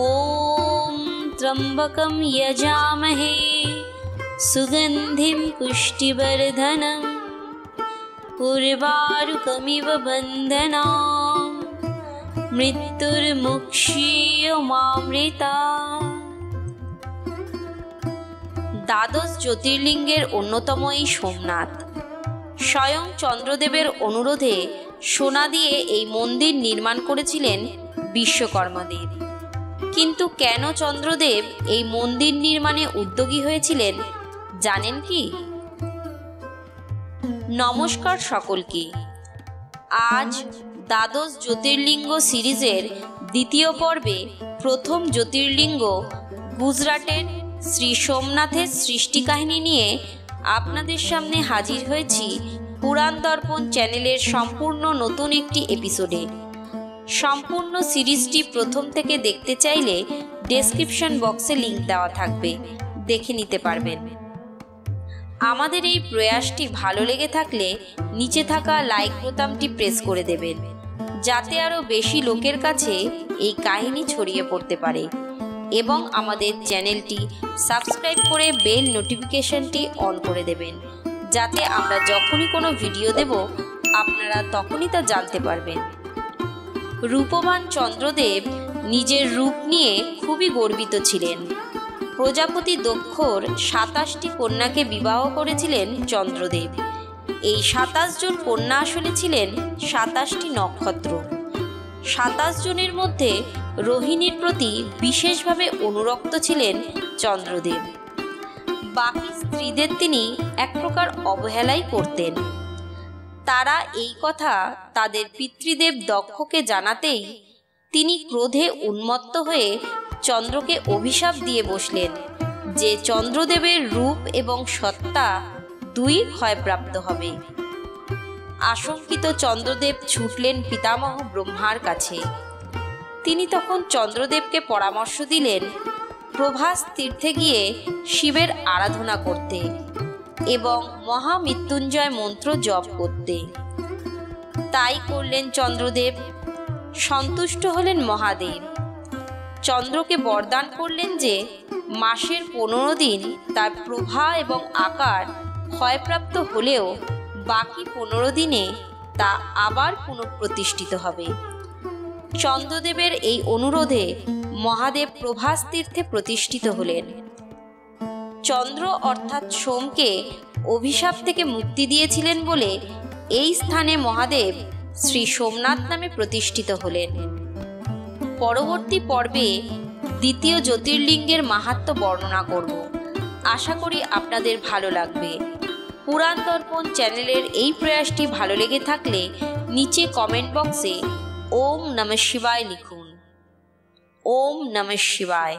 ॐ त्र्यम्बकं यजामहे सुगन्धिं पुष्टिवर्धनम् उर्वारुकमिव बन्धनान् मृत्युर्मुक्षीयमामृता। দ্বাদশ জ্যোতির্লিঙ্গের অন্যতম এই সোমনাথ। স্বয়ং চন্দ্রদেবের অনুরোধে সোনা দিয়ে এই মন্দির নির্মাণ করেছিলেন বিশ্বকর্মাদেব। কিন্তু কেন চন্দ্রদেব এই মন্দির নির্মাণে উদ্যোগী হয়েছিলেন জানেন কি? নমস্কার সকলকে। আজ দ্বাদশ জ্যোতির্লিঙ্গ সিরিজের দ্বিতীয় পর্বে প্রথম জ্যোতির্লিঙ্গ গুজরাটের শ্রী সোমনাথের সৃষ্টি কাহিনী নিয়ে আপনাদের সামনে হাজির হয়েছি পুরাণ দর্পণ চ্যানেলের সম্পূর্ণ নতুন একটি এপিসোডে। সম্পূর্ণ সিরিজটি প্রথম থেকে দেখতে চাইলে ডেসক্রিপশন বক্সে লিংক দেওয়া থাকবে, দেখে নিতে পারবেন। আমাদের এই প্রয়াসটি ভালো লেগে থাকলে নিচে থাকা লাইক বোতামটি প্রেস করে দেবেন, যাতে আরও বেশি লোকের কাছে এই কাহিনী ছড়িয়ে পড়তে পারে, এবং আমাদের চ্যানেলটি সাবস্ক্রাইব করে বেল নোটিফিকেশনটি অন করে দেবেন, যাতে আমরা যখনই কোনো ভিডিও দেব আপনারা তখনই তা জানতে পারবেন। রূপবান চন্দ্রদেব নিজের রূপ নিয়ে খুবই গর্বিত ছিলেন। প্রজাপতি দক্ষর ২৭টি কন্যাকে বিবাহ করেছিলেন চন্দ্রদেব। এই ২৭ জন কন্যা আসলে ছিলেন ২৭টি নক্ষত্র। ২৭ জনের মধ্যে রোহিণীর প্রতি বিশেষভাবে অনুরক্ত ছিলেন চন্দ্রদেব। বাকি স্ত্রীদের তিনি এক প্রকার অবহেলাই করতেন। তারা এই কথা তাদের পিতৃদেব দক্ষকে জানাতেই তিনি ক্রোধে উন্মত্ত হয়ে চন্দ্রকে অভিশাপ দিয়ে বসলেন যে চন্দ্রদেবের রূপ এবং সত্তা দুই ক্ষয়প্রাপ্ত হবে। আশঙ্কিত চন্দ্রদেব ছুটলেন পিতামহ ব্রহ্মার কাছে। তিনি তখন চন্দ্রদেবকে পরামর্শ দিলেন প্রভাস তীর্থে গিয়ে শিবের আরাধনা করতে এবং মহামৃত্যুঞ্জয় মন্ত্র জপ করতে। তাই করলেন চন্দ্রদেব। সন্তুষ্ট হলেন মহাদেব। চন্দ্রকে বরদান করলেন যে মাসের ১৫ দিন তার প্রভা এবং আকার ক্ষয়প্রাপ্ত হলেও বাকি ১৫ দিনে তা আবার পুনঃপ্রতিষ্ঠিত হবে। চন্দ্রদেবের এই অনুরোধে মহাদেব প্রভাস তীর্থে প্রতিষ্ঠিত হলেন। চন্দ্র অর্থাৎ সোমকে অভিশাপ থেকে মুক্তি দিয়েছিলেন বলে এই স্থানে মহাদেব শ্রী সোমনাথ নামে প্রতিষ্ঠিত হলেন। পরবর্তী পর্বে দ্বিতীয় জ্যোতির্লিঙ্গের মাহাত্ম্য বর্ণনা করব। আশা করি আপনাদের ভালো লাগবে। পুরাণ দর্পণ চ্যানেলের এই প্রয়াসটি ভালো লেগে থাকলে নিচে কমেন্ট বক্সে ওম নমঃ শিবায় লিখুন। ওম নমঃ শিবায়।